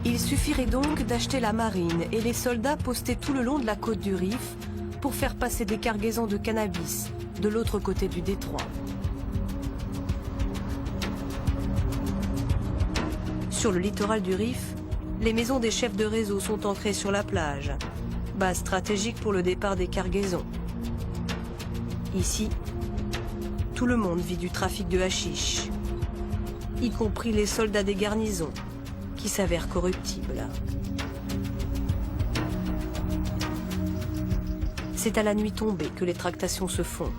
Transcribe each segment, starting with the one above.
Il suffirait donc d'acheter la marine et les soldats postés tout le long de la côte du Rif pour faire passer des cargaisons de cannabis de l'autre côté du détroit. Sur le littoral du Rif, les maisons des chefs de réseau sont ancrées sur la plage, base stratégique pour le départ des cargaisons. Ici, tout le monde vit du trafic de hashish, y compris les soldats des garnisons, qui s'avèrent corruptibles. C'est à la nuit tombée que les tractations se font.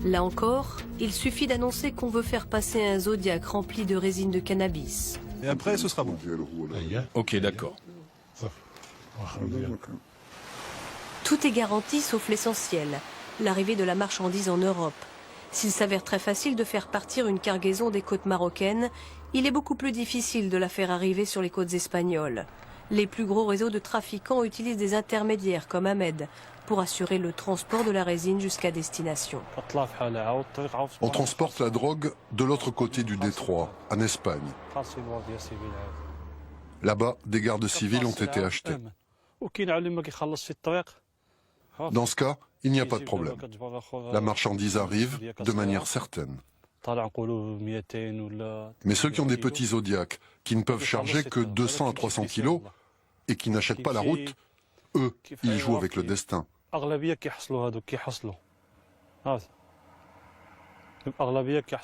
Là encore, il suffit d'annoncer qu'on veut faire passer un Zodiac rempli de résine de cannabis. Et après, ce sera bon. Ok, d'accord. Tout est garanti sauf l'essentiel, l'arrivée de la marchandise en Europe. S'il s'avère très facile de faire partir une cargaison des côtes marocaines, il est beaucoup plus difficile de la faire arriver sur les côtes espagnoles. Les plus gros réseaux de trafiquants utilisent des intermédiaires comme Ahmed pour assurer le transport de la résine jusqu'à destination. On transporte la drogue de l'autre côté du détroit, en Espagne. Là-bas, des gardes civils ont été achetés. Dans ce cas, il n'y a pas de problème. La marchandise arrive de manière certaine. Mais ceux qui ont des petits Zodiacs, qui ne peuvent charger que 200 à 300 kilos et qui n'achètent pas la route, eux, ils jouent avec le destin.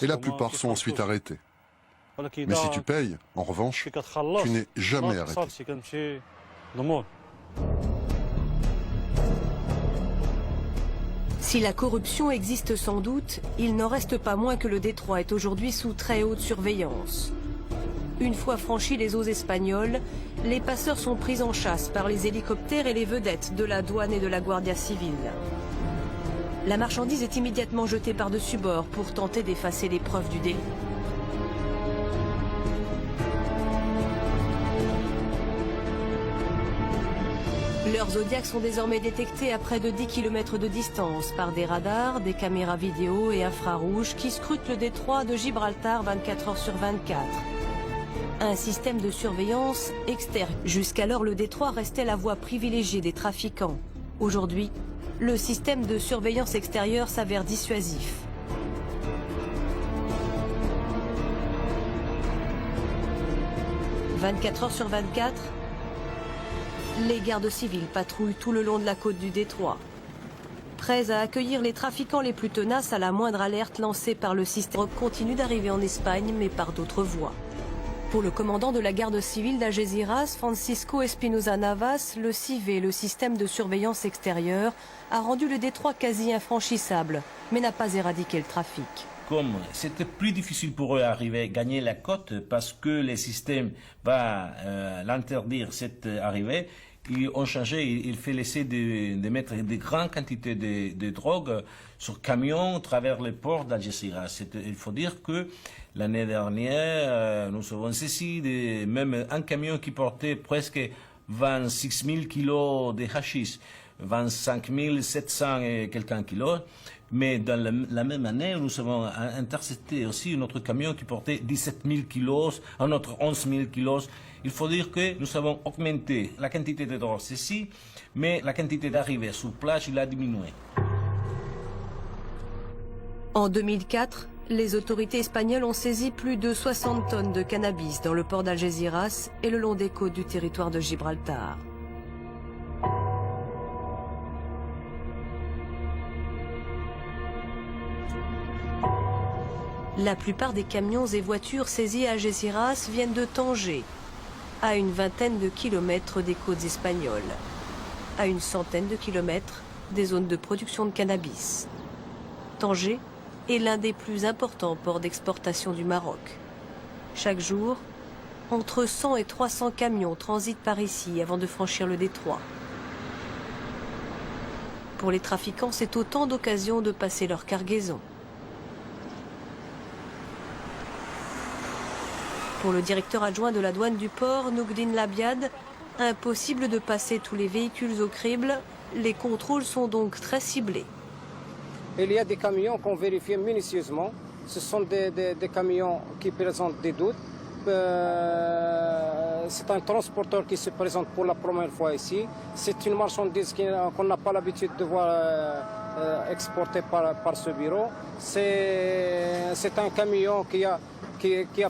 Et la plupart sont ensuite arrêtés. Mais si tu payes, en revanche, tu n'es jamais arrêté. Si la corruption existe sans doute, il n'en reste pas moins que le détroit est aujourd'hui sous très haute surveillance. Une fois franchis les eaux espagnoles, les passeurs sont pris en chasse par les hélicoptères et les vedettes de la douane et de la Guardia Civile. La marchandise est immédiatement jetée par-dessus bord pour tenter d'effacer les preuves du délit. Leurs Zodiacs sont désormais détectés à près de 10 km de distance par des radars, des caméras vidéo et infrarouges qui scrutent le détroit de Gibraltar 24 heures sur 24. Un système de surveillance externe. Jusqu'alors, le détroit restait la voie privilégiée des trafiquants. Aujourd'hui, le système de surveillance extérieure s'avère dissuasif. « 24 heures sur 24 », les gardes civils patrouillent tout le long de la côte du détroit, prêts à accueillir les trafiquants les plus tenaces à la moindre alerte lancée par le système. Continue d'arriver en Espagne, mais par d'autres voies. Pour le commandant de la garde civile d'Algeciras, Francisco Espinosa Navas, le CIV, le système de surveillance extérieure, a rendu le détroit quasi infranchissable, mais n'a pas éradiqué le trafic. Comme c'était plus difficile pour eux d'arriver à gagner la côte parce que le système va l'interdire cette arrivée, ils ont changé, il fait laisser de mettre de grandes quantités de drogue sur camions à travers les ports d'Algeciras. Il faut dire que l'année dernière, nous avons saisi même un camion qui portait presque 26 000 kilos de hashish, 25 700 et quelques kilos. Mais dans la même année, nous avons intercepté aussi un autre camion qui portait 17 000 kilos, un autre 11 000 kilos. Il faut dire que nous avons augmenté la quantité de drogue ici, mais la quantité d'arrivée sur plage, il a diminué. En 2004, les autorités espagnoles ont saisi plus de 60 tonnes de cannabis dans le port d'Algeciras et le long des côtes du territoire de Gibraltar. La plupart des camions et voitures saisis à Algeciras viennent de Tanger, à une vingtaine de kilomètres des côtes espagnoles, à une centaine de kilomètres des zones de production de cannabis. Tanger est l'un des plus importants ports d'exportation du Maroc. Chaque jour, entre 100 et 300 camions transitent par ici avant de franchir le détroit. Pour les trafiquants, c'est autant d'occasions de passer leur cargaison. Pour le directeur adjoint de la douane du port, Nougdin Labiad, impossible de passer tous les véhicules au crible. Les contrôles sont donc très ciblés. Il y a des camions qu'on vérifie minutieusement. Ce sont des camions qui présentent des doutes. c'est un transporteur qui se présente pour la première fois ici. C'est une marchandise qu'on n'a pas l'habitude de voir exportée par ce bureau. C'est un camion qui a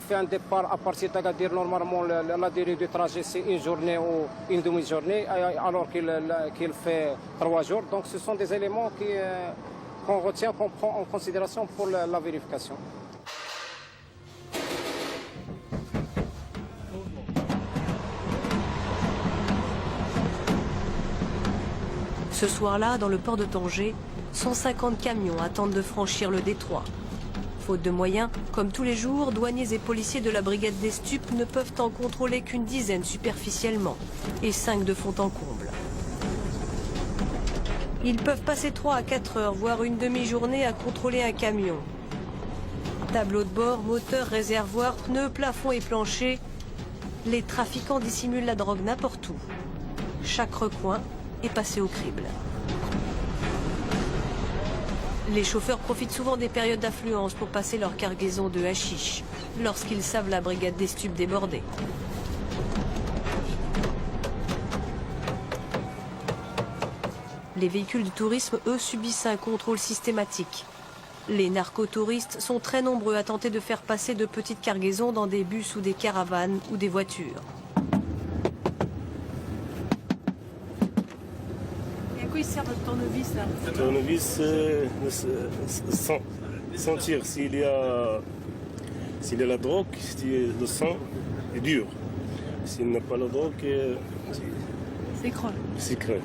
fait un départ à partir d'Agadir. Normalement, la durée du trajet, c'est une journée ou une demi-journée, alors qu'il fait 3 jours. Donc ce sont des éléments qu'on retient, qu'on prend en considération pour la vérification. Ce soir-là, dans le port de Tanger, 150 camions attendent de franchir le détroit. Faute de moyens, comme tous les jours, douaniers et policiers de la brigade des stupes ne peuvent en contrôler qu'une dizaine superficiellement et 5 de fond en comble. Ils peuvent passer 3 à 4 heures, voire une demi-journée à contrôler un camion. Tableau de bord, moteur, réservoir, pneus, plafond et plancher. Les trafiquants dissimulent la drogue n'importe où. Chaque recoin est passé au crible. Les chauffeurs profitent souvent des périodes d'affluence pour passer leur cargaison de hashish, lorsqu'ils savent la brigade des stupes débordée. Les véhicules de tourisme, eux, subissent un contrôle systématique. Les narcotouristes sont très nombreux à tenter de faire passer de petites cargaisons dans des bus ou des caravanes ou des voitures. Et à quoi il sert votre tournevis là? Le tournevis, sentir s'il y a la drogue, si le sang est dur. S'il n'y a pas la drogue, c'est creux.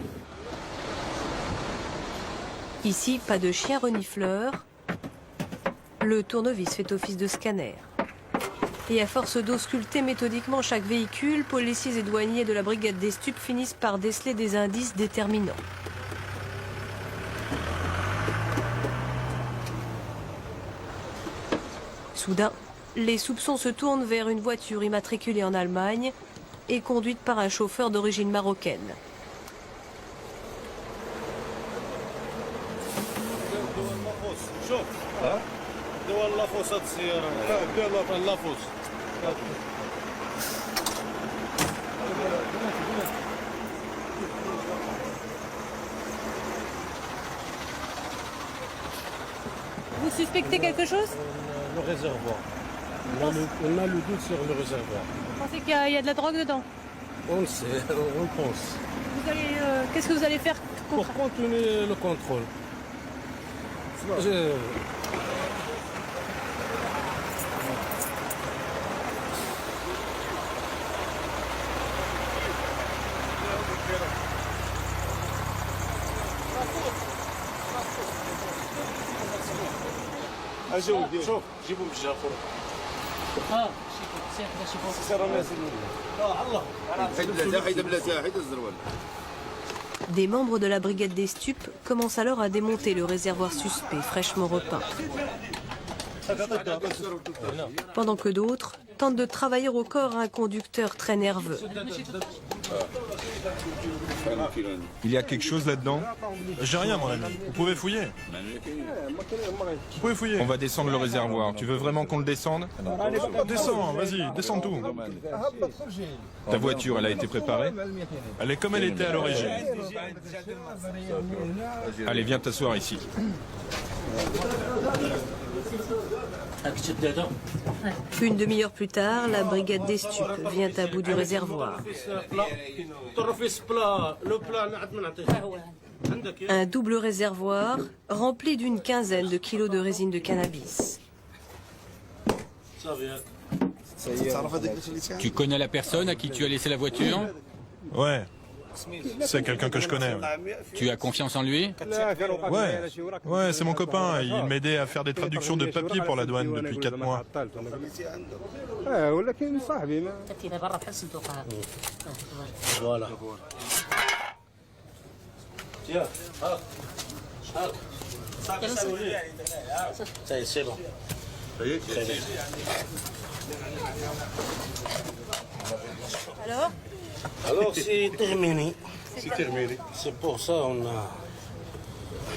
Ici, pas de chien renifleur. Le tournevis fait office de scanner. Et à force d'ausculter méthodiquement chaque véhicule, policiers et douaniers de la brigade des stupes finissent par déceler des indices déterminants. Soudain, les soupçons se tournent vers une voiture immatriculée en Allemagne et conduite par un chauffeur d'origine marocaine. Vous suspectez quelque chose? Le réservoir. On a le doute sur le réservoir. Vous pensez qu'il y a de la drogue dedans? On le sait, on le pense. Qu'est-ce que vous allez faire Pour continuer le contrôle. شوف جيبوا بالجافور Des membres de la brigade des stupes commencent alors à démonter le réservoir suspect fraîchement repeint. Pendant que d'autres tentent de travailler au corps un conducteur très nerveux. Il y a quelque chose là-dedans? J'ai rien, mon ami. Vous pouvez fouiller. Vous pouvez fouiller. On va descendre le réservoir. Tu veux vraiment qu'on le descende? Descends, vas-y, descends tout. Ta voiture, elle a été préparée? Elle est comme elle était à l'origine. Allez, viens t'asseoir ici. Une demi-heure plus tard, la brigade des stupes vient à bout du réservoir. Un double réservoir rempli d'une quinzaine de kilos de résine de cannabis. Tu connais la personne à qui tu as laissé la voiture? Ouais. C'est quelqu'un que je connais. Tu as confiance en lui? Ouais, c'est mon copain. Il m'aidait à faire des traductions de papier pour la douane depuis 4 mois. Voilà. Ça y est, c'est bon. Alors, c'est terminé. C'est terminé. C'est pour ça qu'on a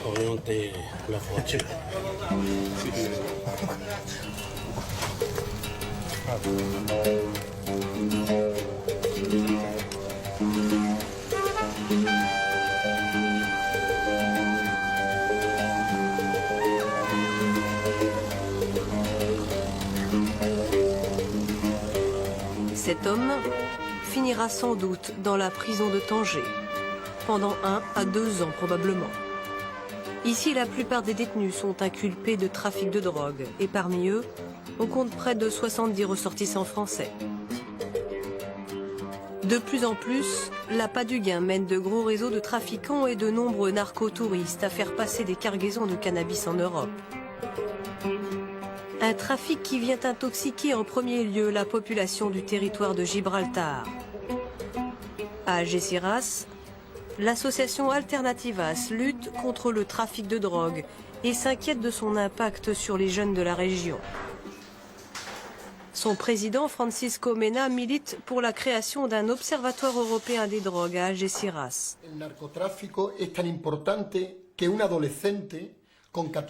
orienté la voiture. Cet homme finira sans doute dans la prison de Tanger, pendant 1 à 2 ans probablement. Ici, la plupart des détenus sont inculpés de trafic de drogue, et parmi eux, on compte près de 70 ressortissants français. De plus en plus, la Paduguin mène de gros réseaux de trafiquants et de nombreux narcotouristes à faire passer des cargaisons de cannabis en Europe. Un trafic qui vient intoxiquer en premier lieu la population du territoire de Gibraltar. À Algeciras, l'association Alternativas lutte contre le trafic de drogue et s'inquiète de son impact sur les jeunes de la région. Son président, Francisco Mena, milite pour la création d'un observatoire européen des drogues à Algeciras.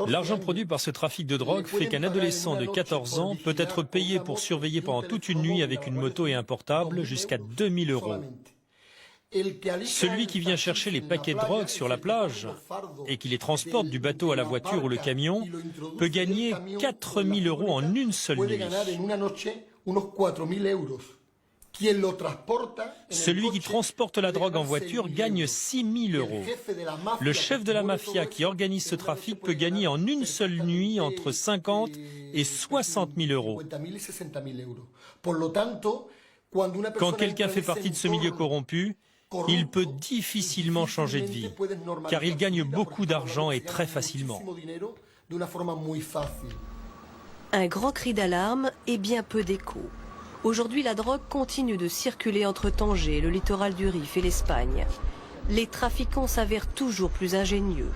L'argent produit par ce trafic de drogue fait qu'un adolescent de 14 ans peut être payé pour surveiller pendant toute une nuit avec une moto et un portable jusqu'à 2000 €. Celui qui vient chercher les paquets de drogue sur la plage et qui les transporte du bateau à la voiture ou le camion peut gagner 4000 € en une seule nuit. Celui qui transporte la drogue en voiture gagne 6000 €. Le chef de la mafia qui organise ce trafic peut gagner en une seule nuit entre 50 et 60 000 €. Quand quelqu'un fait partie de ce milieu corrompu, il peut difficilement changer de vie, car il gagne beaucoup d'argent et très facilement. Un grand cri d'alarme et bien peu d'écho. Aujourd'hui, la drogue continue de circuler entre Tanger, le littoral du Rif et l'Espagne. Les trafiquants s'avèrent toujours plus ingénieux.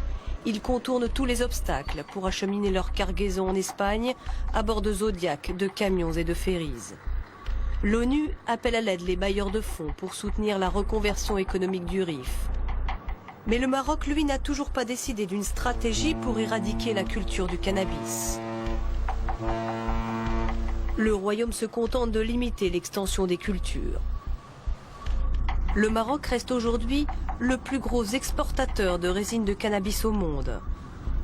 Ils contournent tous les obstacles pour acheminer leur cargaison en Espagne à bord de Zodiac, de camions et de ferries. L'ONU appelle à l'aide les bailleurs de fonds pour soutenir la reconversion économique du Rif. Mais le Maroc, lui, n'a toujours pas décidé d'une stratégie pour éradiquer la culture du cannabis. Le royaume se contente de limiter l'extension des cultures. Le Maroc reste aujourd'hui le plus gros exportateur de résine de cannabis au monde.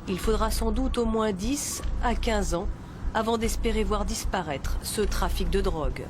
Il faudra sans doute au moins 10 à 15 ans avant d'espérer voir disparaître ce trafic de drogue.